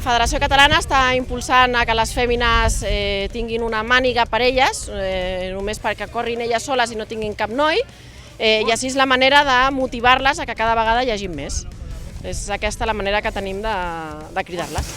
Federació Catalana està impulsant que les fèmines tinguin una màniga per elles, només perquè corrin elles soles i no tinguin cap noi, i així és la manera de motivar-les a que cada vegada hi hagi més. És aquesta la manera que tenim de cridar-les.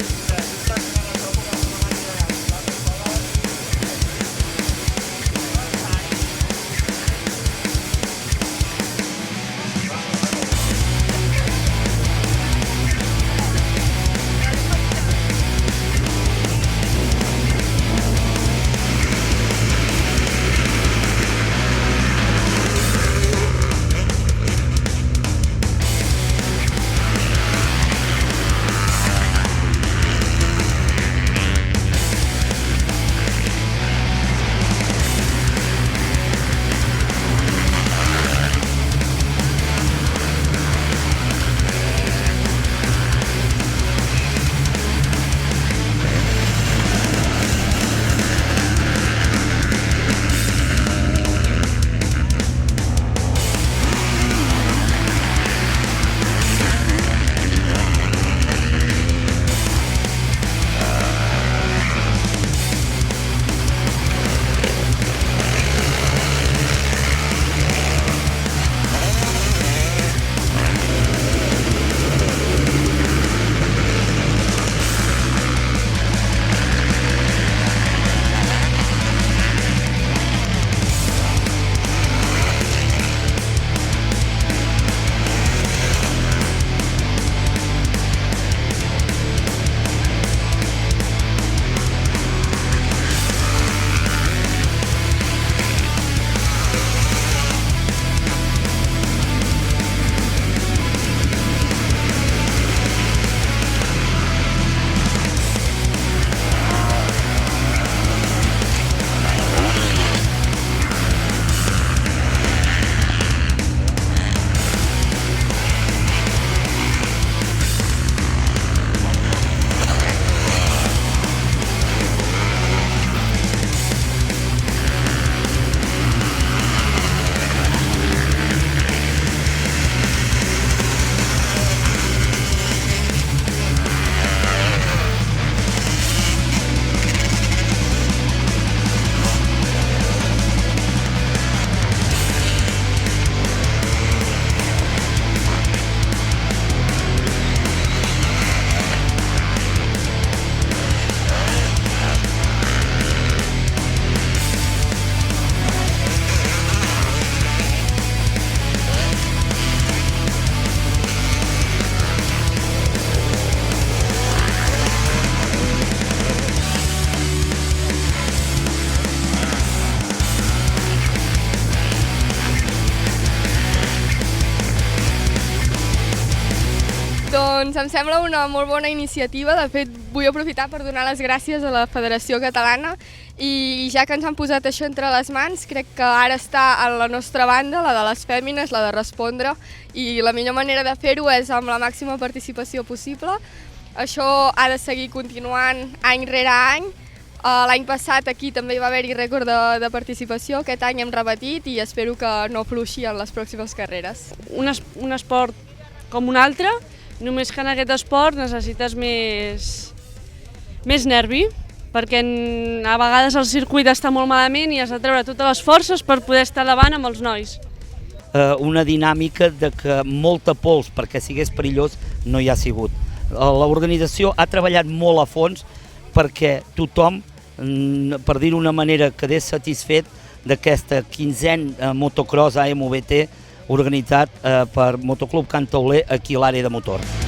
Doncs em sembla una molt bona iniciativa. De fet, vull aprofitar per donar les gràcies a la Federació Catalana i ja que ens han posat això entre les mans, crec que ara està a la nostra banda, la de les fèmines, la de respondre, i la millor manera de fer-ho és amb la màxima participació possible. Això ha de seguir continuant any rere any. L'any passat aquí també hi va haver-hi rècord de participació, aquest any hem repetit i espero que no fluixi en les pròximes carreres. Un esport com un altre, només que en aquest esport necessites més nervi, perquè a vegades el circuit està molt malament i has de treure totes les forces per poder estar davant amb els nois. Una dinàmica de que molta pols perquè sigués perillós no hi ha sigut. L'organització ha treballat molt a fons perquè tothom, per dir-ho d'una manera, quedés satisfet d'aquesta 15è motocross AMVT organitzat per Motoclub Can Tauler aquí a l'àrea de motor.